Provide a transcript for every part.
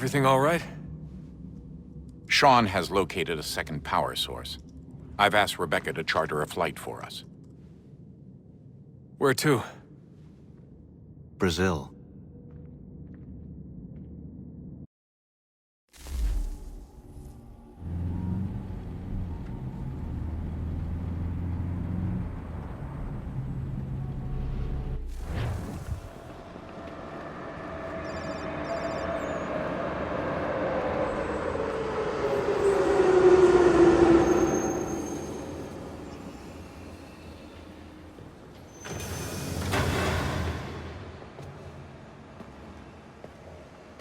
Everything all right? Sean has located a second power source. I've asked Rebecca to charter a flight for us. Where to? Brazil.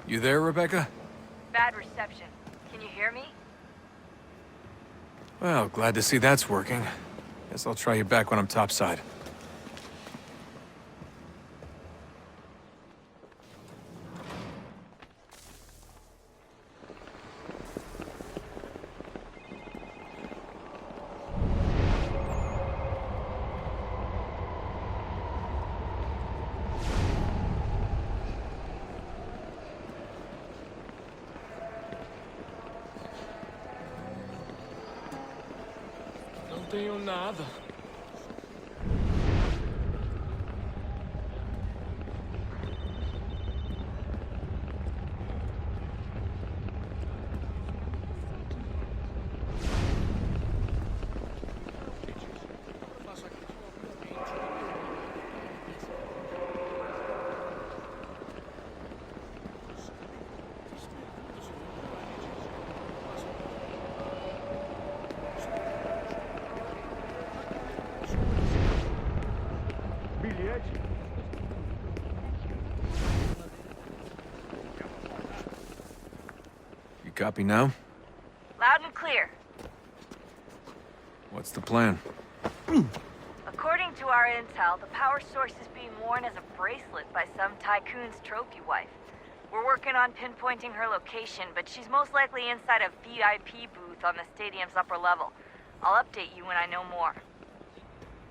You there, Rebecca? Bad reception. Can you hear me? Well, glad to see that's working. Guess I'll try you back when I'm topside. Não tenho nada. You copy now? Loud and clear. What's the plan? According to our intel, the power source is being worn as a bracelet by some tycoon's trophy wife. We're working on pinpointing her location, but she's most likely inside a VIP booth on the stadium's upper level. I'll update you when I know more.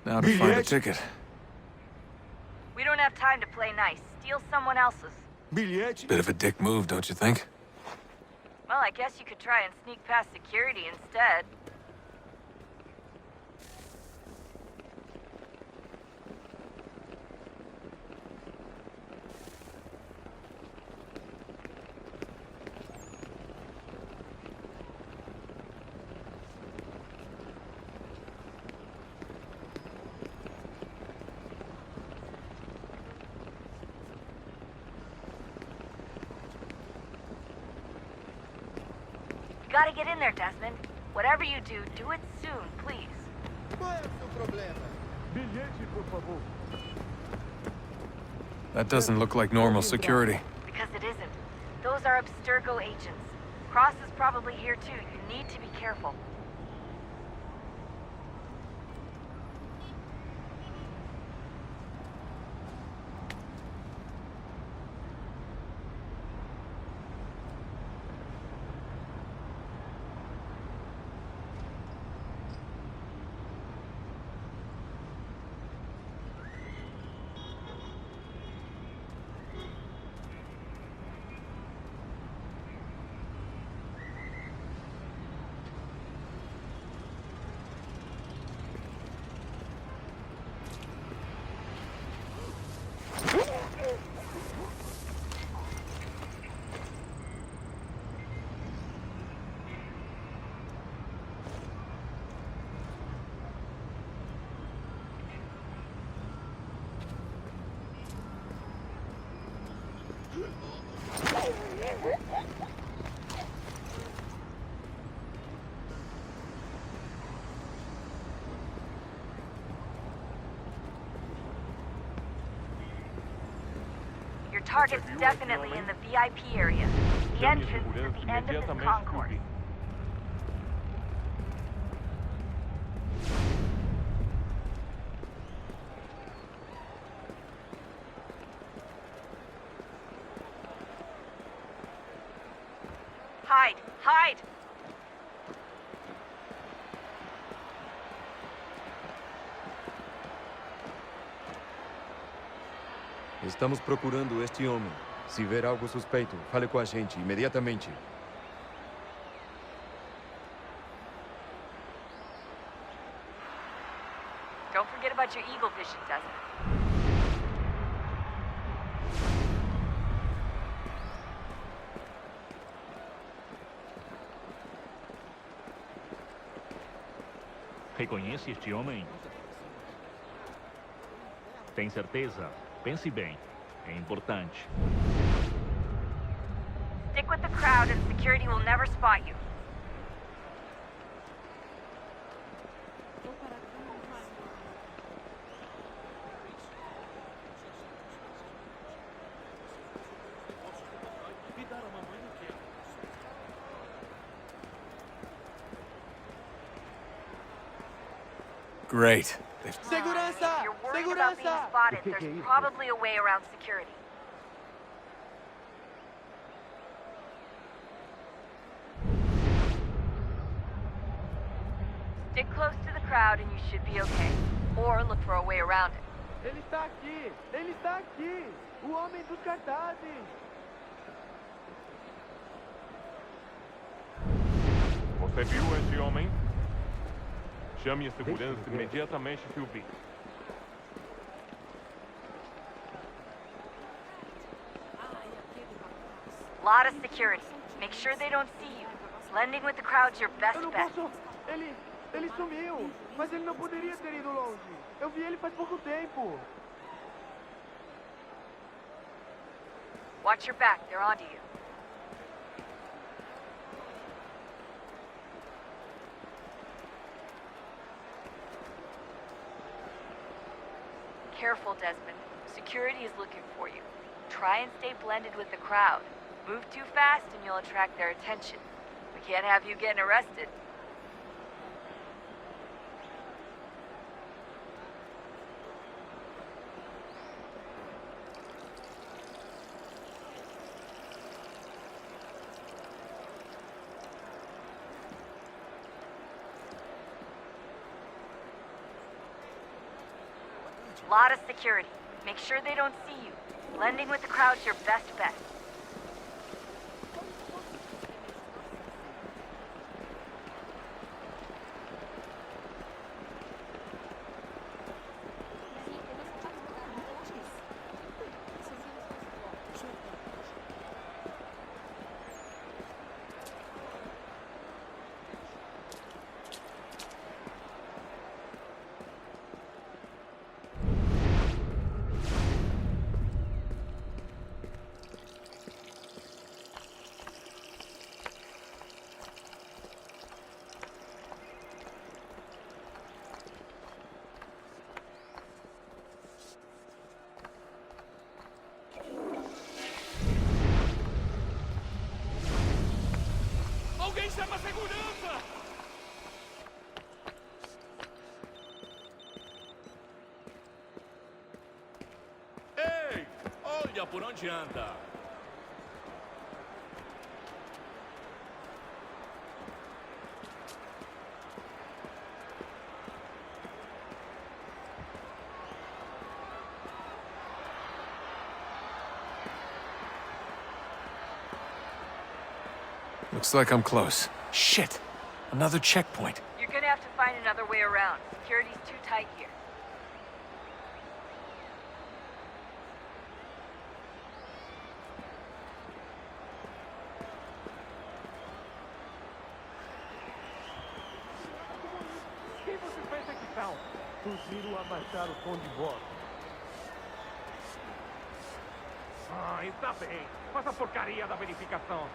Now to find a ticket. We don't have time to play nice. Steal someone else's. Bit of a dick move, don't you think? Well, I guess you could try and sneak past security instead. You gotta get in there, Desmond. Whatever you do, do it soon, please. That doesn't look like normal security. Because it isn't. Those are Abstergo agents. Cross is probably here too. You need to be careful. Your target's definitely in the VIP area. The entrance is at the end of this concourse. Hide! Hide! Estamos procurando este homem. Se ver algo suspeito, fale com a gente imediatamente. Don't forget about your eagle vision, Desmond. Reconhece este homem? Tem certeza? Pense bem. É importante. Stick with the crowd and security will never spot you. Great. Segurança! If you're worried about being Segurança! spotted, there's probably a way around security. Stick close to the crowd and you should be okay. Or look for a way around it. Ele está aqui! Ele está aqui! O homem dos cartazes! Você viu esse homem? Chame a segurança imediatamente que o vi. Lot of security. Make sure they don't see you. Blending with the crowd's your best Eu não bet. posso... Ele sumiu! Mas ele não poderia ter ido longe! Eu vi ele faz pouco tempo! Watch your back, they're onto you. Careful, Desmond. Security is looking for you. Try and stay blended with the crowd. Move too fast and you'll attract their attention. We can't have you getting arrested. Lot of security. Make sure they don't see you. Blending with the crowd's your best bet. Alguém chama a segurança! Ei! Olha por onde anda! Looks like I'm close. Shit! Another checkpoint. You're gonna have to find another way around. Security's too tight here. Quem você pensa que são? Sugiro abaixar o tom de voz. Ah, está bem. Faça a porcaria da verificação.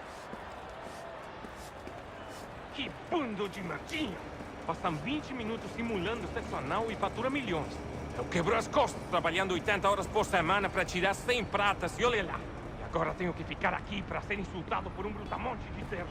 Que bando de merdinha! Passam 20 minutos simulando sexo anal e fatura milhões. Eu quebro as costas trabalhando 80 horas por semana para tirar 100 pratas e olha lá. E agora tenho que ficar aqui para ser insultado por um brutamonte de terra.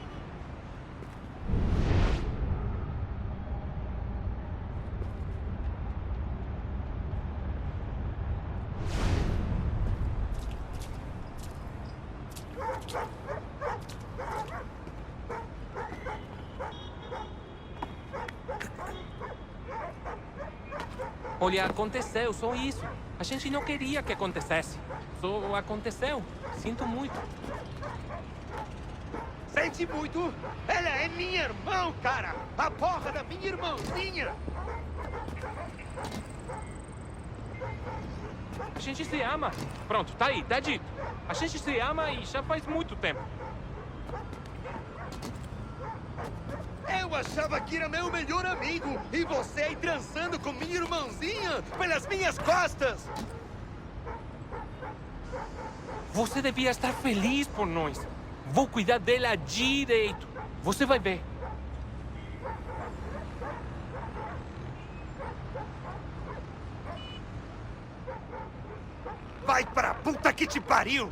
Olha, aconteceu só isso. A gente não queria que acontecesse. Só aconteceu. Sinto muito. Sente muito? Ela é minha irmã, cara! A porra da minha irmãzinha! A gente se ama. Pronto, tá aí, tá dito. A gente se ama e já faz muito tempo. Eu achava que era meu melhor amigo e você aí transando com minha irmãzinha pelas minhas costas! Você devia estar feliz por nós. Vou cuidar dela direito. Você vai ver. Vai pra puta que te pariu!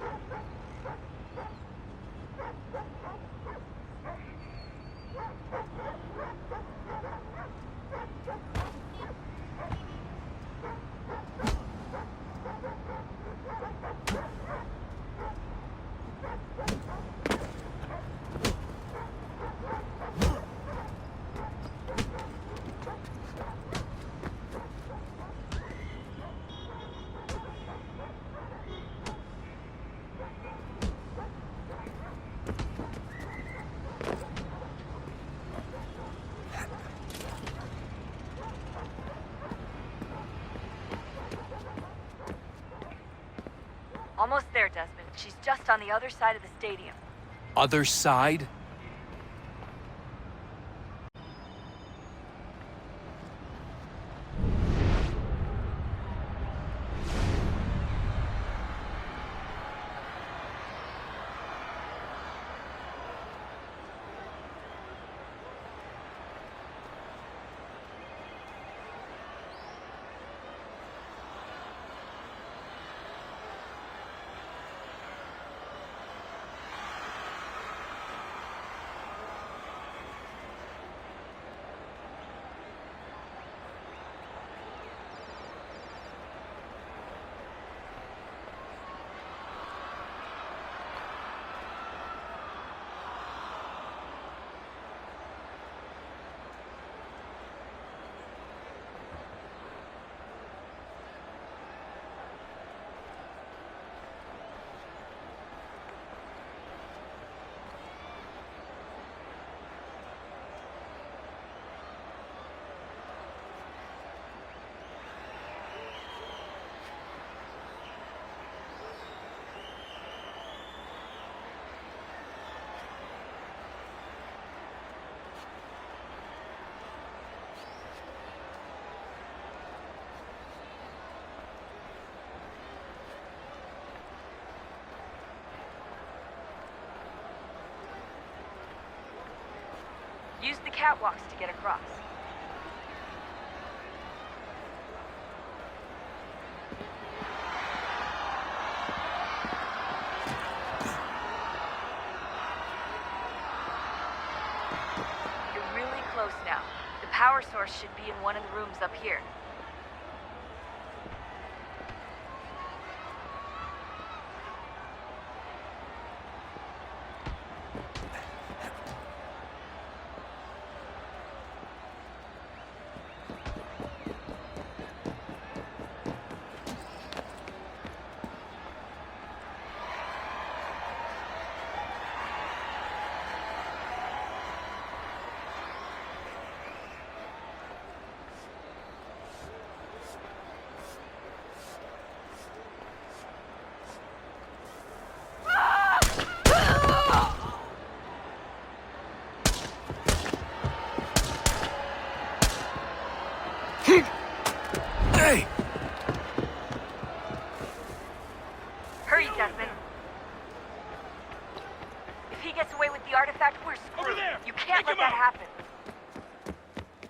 Almost there, Desmond. She's just on the other side of the stadium. Other side? Use the catwalks to get across. You're really close now. The power source should be in one of the rooms up here. Hey! Hurry, Desmond. If he gets away with the artifact, we're screwed. Over there! You can't Take let him that out! happen.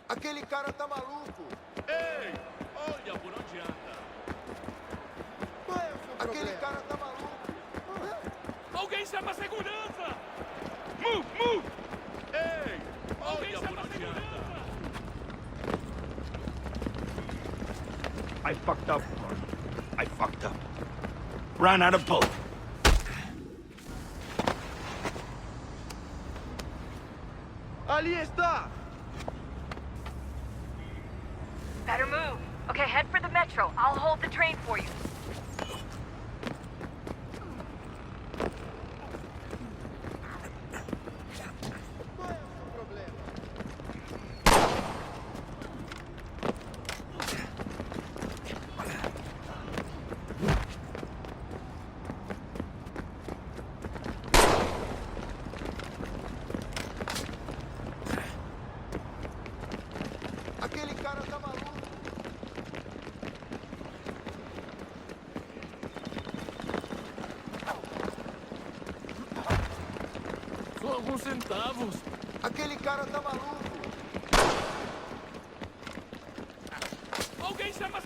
Aquele cara tá maluco! Ei, olha por onde anda. Qual é o seu problema? Aquele cara tá maluco! Alguém chama a segurança! Move, move! Ei, Alguém olha por chama a onde segurança! anda. I fucked up. I fucked up. Ran out of bullet. Ali está! Better move. Okay, head for the metro. I'll hold the train for you. tenho alguns centavos. Aquele cara tá maluco. Alguém chama...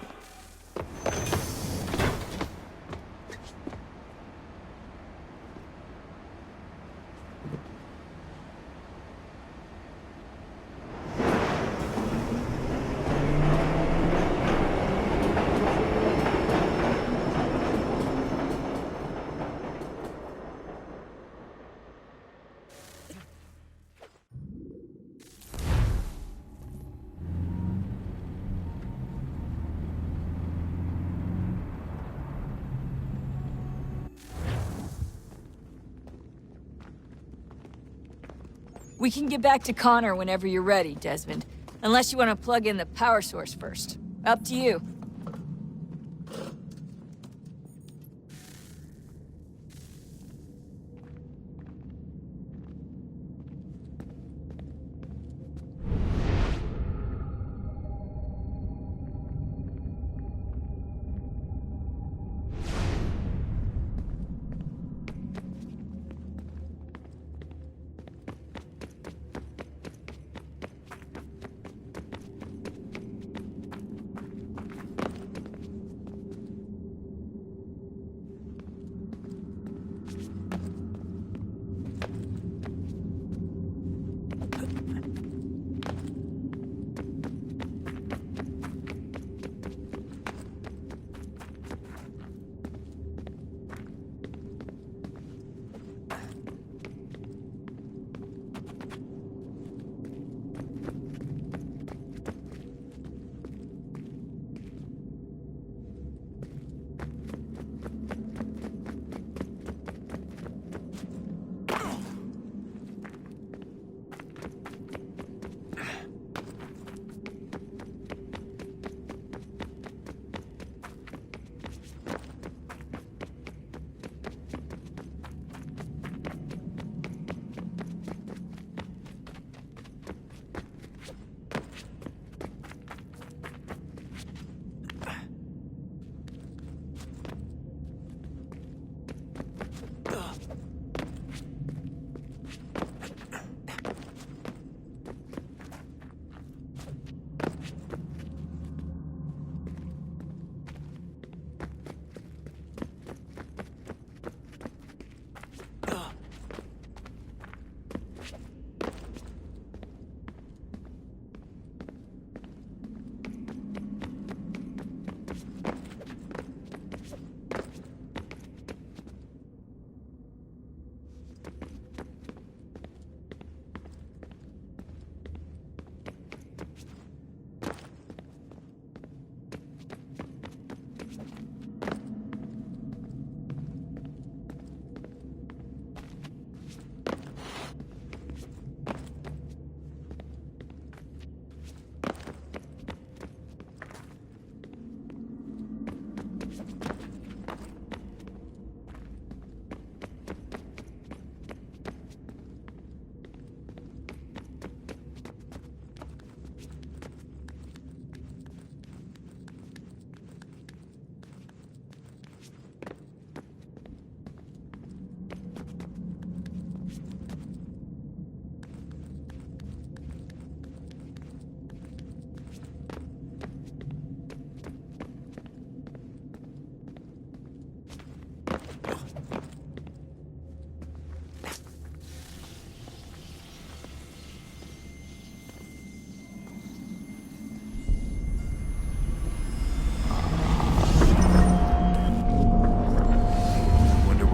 We can get back to Connor whenever you're ready, Desmond. Unless you want to plug in the power source first. Up to you.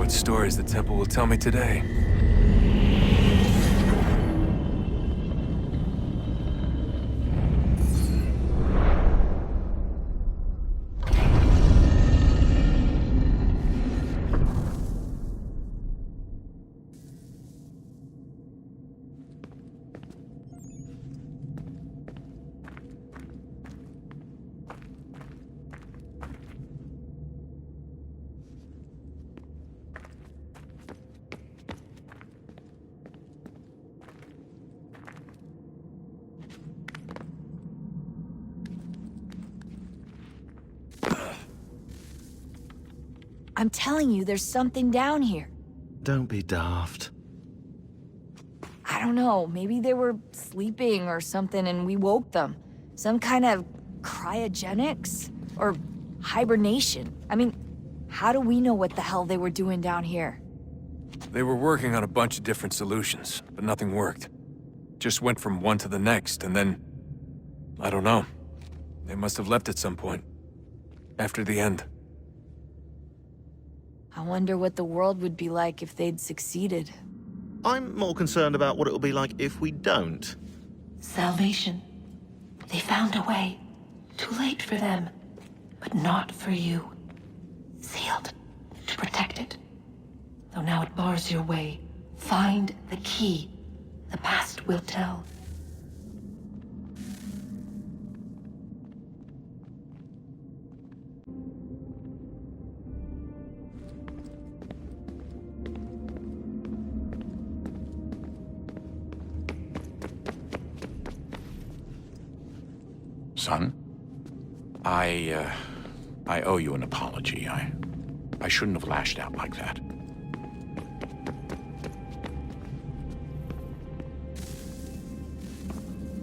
Stories the temple will tell me today. I'm telling you, there's something down here. Don't be daft. don't know, maybe they were sleeping or something and we woke them. Some kind of cryogenics? Or hibernation? I mean, how do we know what the hell they were doing down here? They were working on a bunch of different solutions, but nothing worked. Just went from one to the next, and then... I don't know. They must have left at some point. After the end. I wonder what the world would be like if they'd succeeded. I'm more concerned about what it'll be like if we don't. Salvation. They found a way. Too late for them. But not for you. Sealed. To protect it. Though now it bars your way. Find the key. The past will tell. Son, I owe you an apology. I shouldn't have lashed out like that.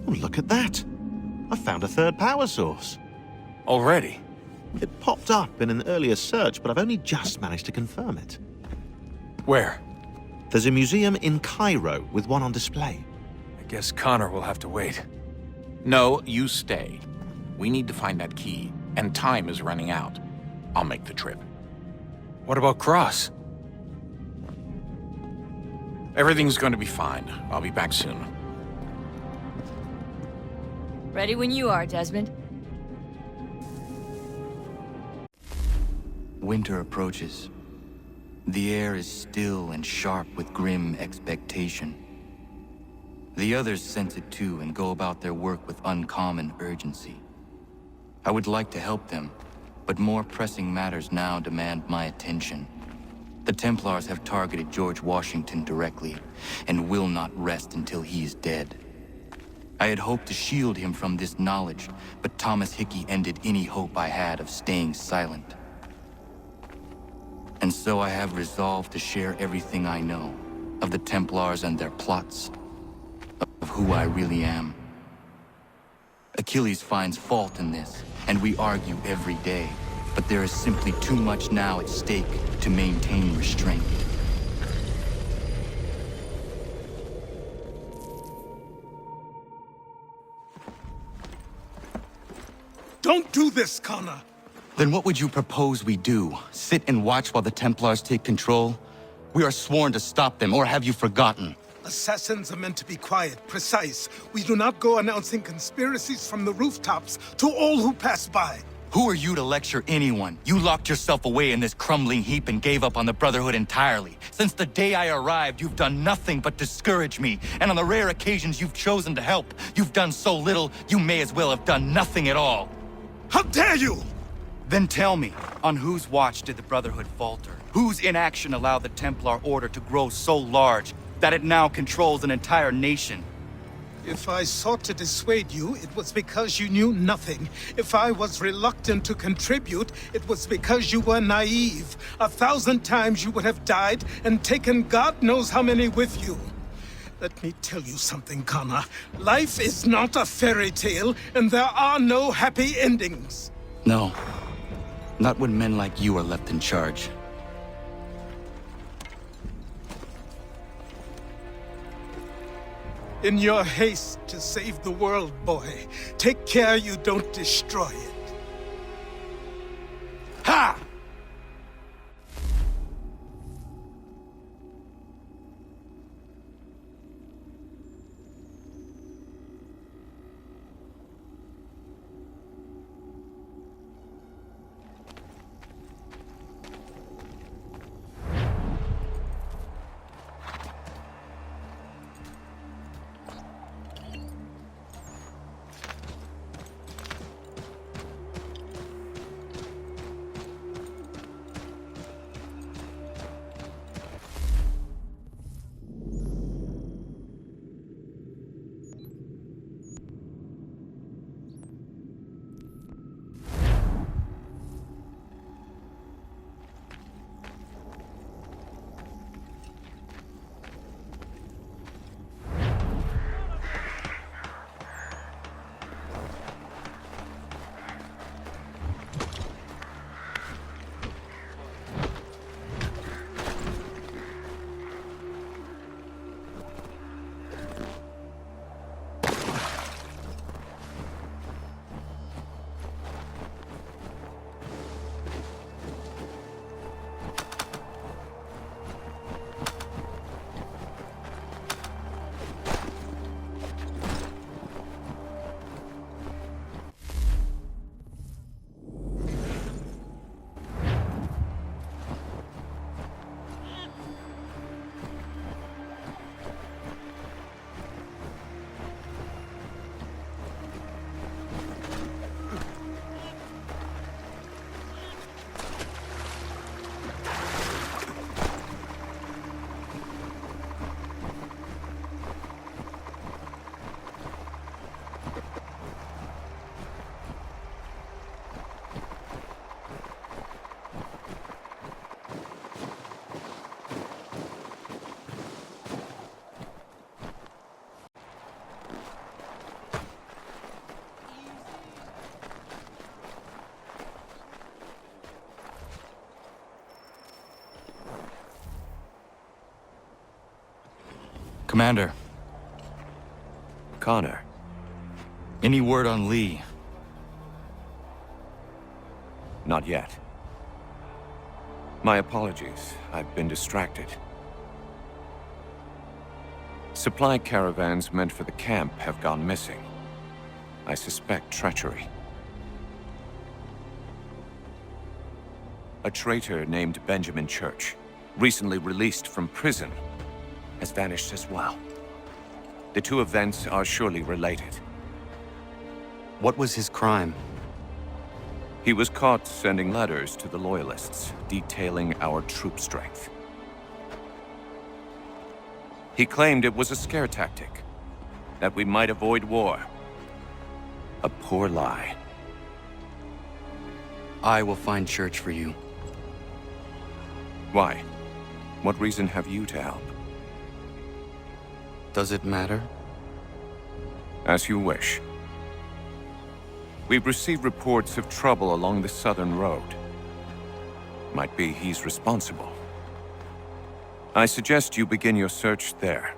Oh, look at that. I found a third power source. Already? It popped up in an earlier search, but I've only just managed to confirm it. Where? There's a museum in Cairo with one on display. I guess Connor will have to wait. No, you stay. We need to find that key, and time is running out. I'll make the trip. What about Cross? Everything's going to be fine. I'll be back soon. Ready when you are, Desmond. Winter approaches. The air is still and sharp with grim expectation. The others sense it too and go about their work with uncommon urgency. I would like to help them, but more pressing matters now demand my attention. The Templars have targeted George Washington directly, and will not rest until he is dead. I had hoped to shield him from this knowledge, but Thomas Hickey ended any hope I had of staying silent. And so I have resolved to share everything I know, of the Templars and their plots, of who I really am. Achilles finds fault in this, and we argue every day, but there is simply too much now at stake to maintain restraint. Don't do this, Connor! Then what would you propose we do? Sit and watch while the Templars take control? We are sworn to stop them, or have you forgotten? Assassins are meant to be quiet, precise. We do not go announcing conspiracies from the rooftops to all who pass by. Who are you to lecture anyone? You locked yourself away in this crumbling heap and gave up on the Brotherhood entirely. Since the day I arrived, you've done nothing but discourage me. And on the rare occasions you've chosen to help, you've done so little, you may as well have done nothing at all. How dare you! Then tell me, on whose watch did the Brotherhood falter? Whose inaction allowed the Templar Order to grow so large that it now controls an entire nation? If I sought to dissuade you, it was because you knew nothing. If I was reluctant to contribute, it was because you were naive. 1,000 times you would have died and taken God knows how many with you. Let me tell you something, Connor. Life is not a fairy tale, and there are no happy endings. No. Not when men like you are left in charge. In your haste to save the world, boy, take care you don't destroy it. Ha! Commander, Connor. any word on Lee? Not yet. My apologies. I've been distracted. Supply caravans meant for the camp have gone missing. I suspect treachery. A traitor named Benjamin Church, recently released from prison, has vanished as well. The two events are surely related. What was his crime? He was caught sending letters to the Loyalists, detailing our troop strength. He claimed it was a scare tactic, that we might avoid war. A poor lie. I will find Church for you. Why? What reason have you to help? Does it matter? As you wish. We've received reports of trouble along the southern road. Might be he's responsible. I suggest you begin your search there.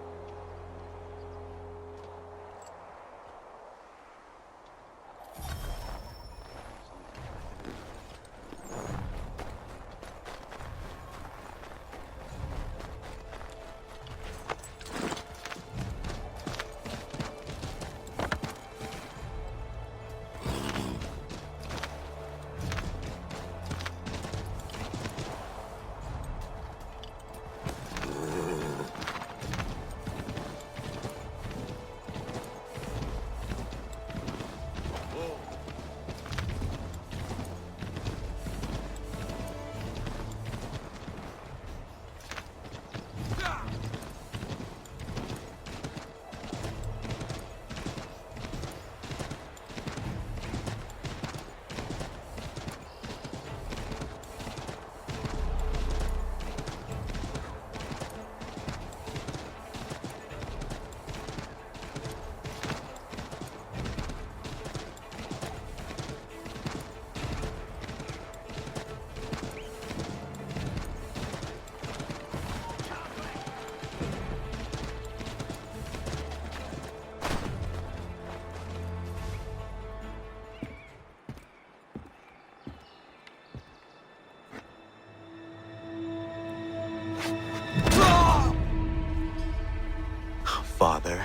Father.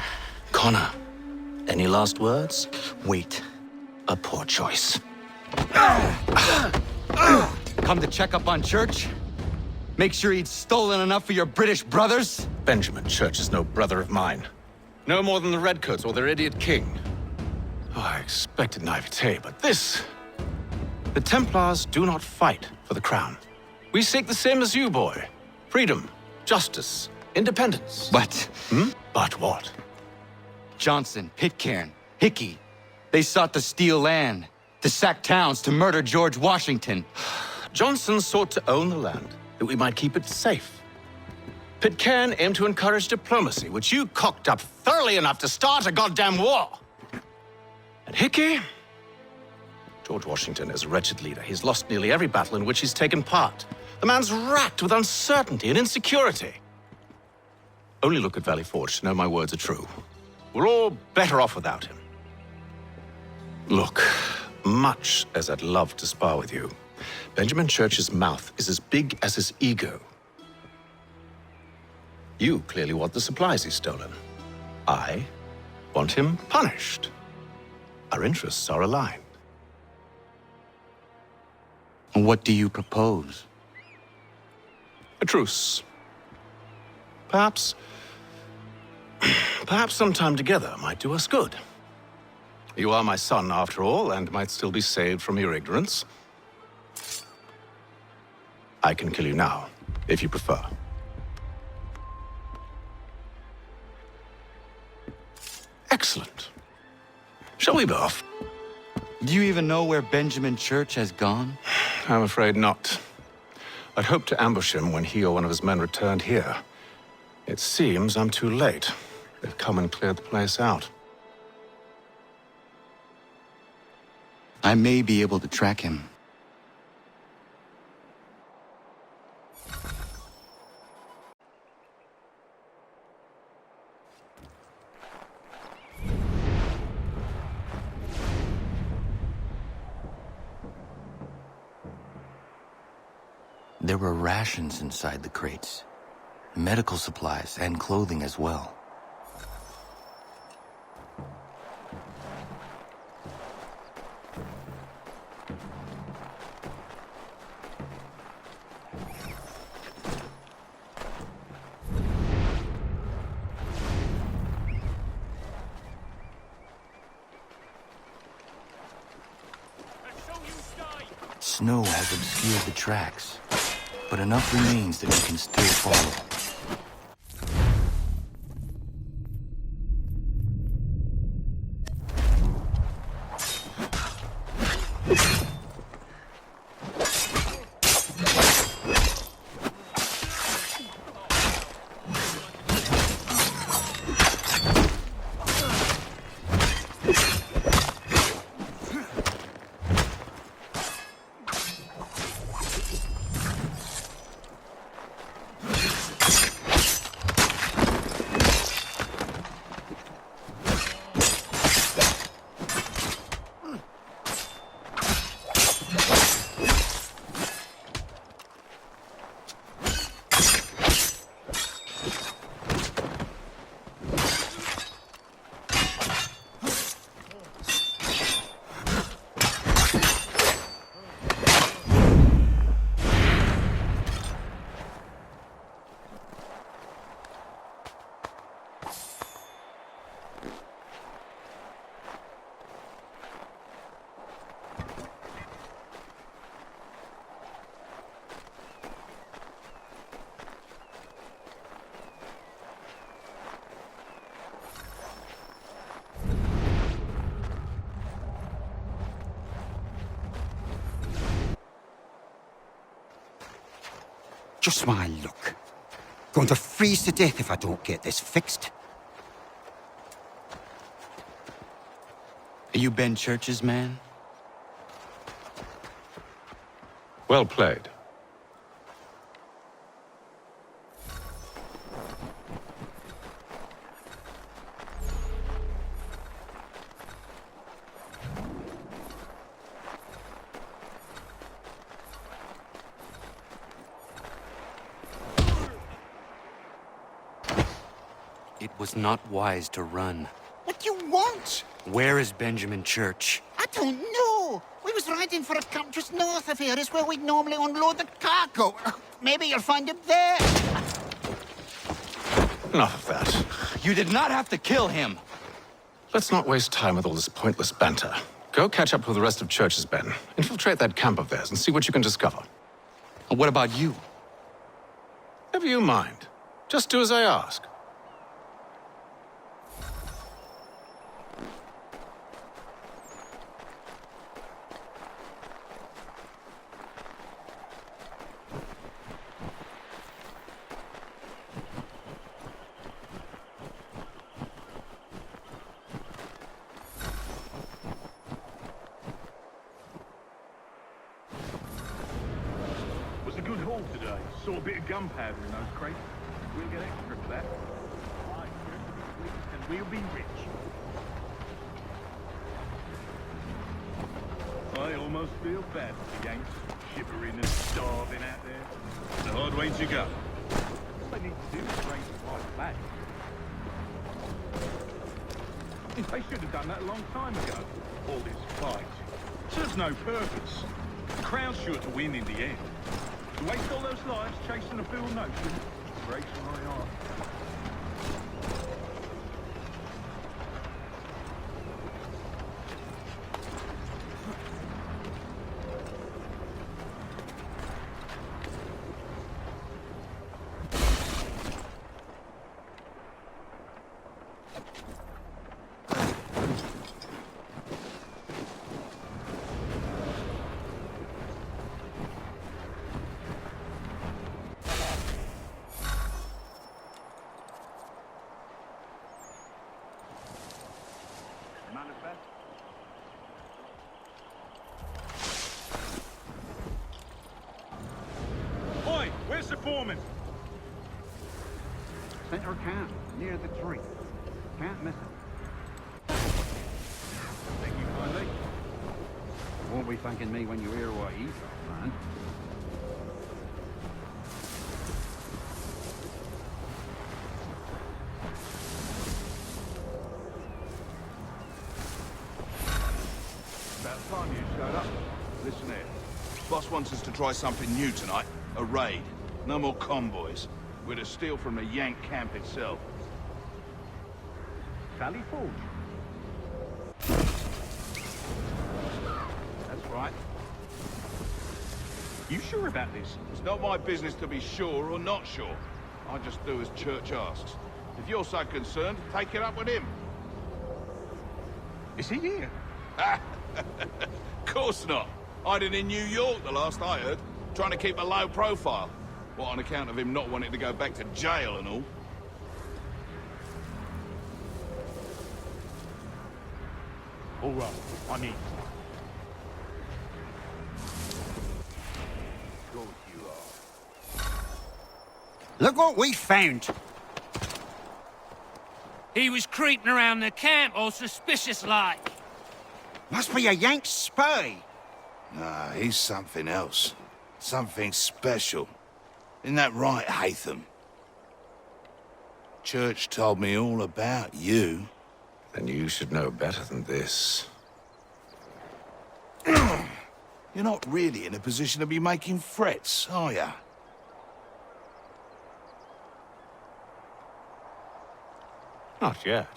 Connor, any last words? Wait. A poor choice. Come to check up on Church? Make sure he'd stolen enough for your British brothers? Benjamin Church is no brother of mine. No more than the Redcoats or their idiot king. Oh, I expected naivete, but this... The Templars do not fight for the crown. We seek the same as you, boy. Freedom, justice, independence. But... But what? Johnson, Pitcairn, Hickey, they sought to steal land, to sack towns, to murder George Washington. Johnson sought to own the land, that we might keep it safe. Pitcairn aimed to encourage diplomacy, which you cocked up thoroughly enough to start a goddamn war. And Hickey? George Washington is a wretched leader. He's lost nearly every battle in which he's taken part. The man's racked with uncertainty and insecurity. Only look at Valley Forge to know my words are true. We're all better off without him. Look, much as I'd love to spar with you, Benjamin Church's mouth is as big as his ego. You clearly want the supplies he's stolen. I want him punished. Our interests are aligned. What do you propose? A truce. Perhaps some time together might do us good. You are my son, after all, and might still be saved from your ignorance. I can kill you now, if you prefer. Excellent. Shall we be off? Do you even know where Benjamin Church has gone? I'm afraid not. I'd hoped to ambush him when he or one of his men returned here. It seems I'm too late. They've come and cleared the place out. I may be able to track him. There were rations inside the crates. Medical supplies and clothing as well. Snow has obscured the tracks, but enough remains that we can still follow. Just my luck. Going to freeze to death if I don't get this fixed. Are you Ben Church's man? Well played. It was not wise to run. What do you want? Where is Benjamin Church? I don't know. We was riding for a camp just north of here. It's where we'd normally unload the cargo. Maybe you'll find him there. Enough of that. You did not have to kill him. Let's not waste time with all this pointless banter. Go catch up with the rest of Church's men. Infiltrate that camp of theirs and see what you can discover. And what about you? Never you mind. Just do as I ask. Today. Saw a bit of gunpowder in those crates. We'll get extra for that. And we'll be rich. I almost feel bad for the Yanks, shivering and starving out there. It's a hard way to go. All they need to do is raise the price back. They should have done that a long time ago. All this fight serves no purpose. The Crown's sure to win in the end. To waste all those lives chasing a fool notion breaks my heart. Oi, where's the foreman? Center camp, near the tree. Can't miss it. Thank you kindly. You won't be thanking me when you hear what he thought, man. Boss wants us to try something new tonight. A raid. No more convoys. We're to steal from the Yank camp itself. Valley Forge. That's right. You sure about this? It's not my business to be sure or not sure. I just do as Church asks. If you're so concerned, take it up with him. Is he here? Course not. Hiding in New York, the last I heard. Trying to keep a low profile. What, on account of him not wanting to go back to jail and all? All right, I'm in. Good you are. Look what we found. He was creeping around the camp, all suspicious-like. Must be a Yank spy. Nah, he's something else. Something special. Isn't that right, Hatham? Church told me all about you. Then you should know better than this. You're not really in a position to be making threats, are ya? Not yet.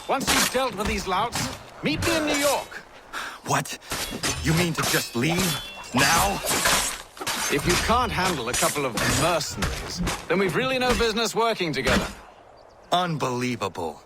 Once you've dealt with these louts, meet me in New York. What? You mean to just leave? Now? If you can't handle a couple of mercenaries, then we've really no business working together. Unbelievable.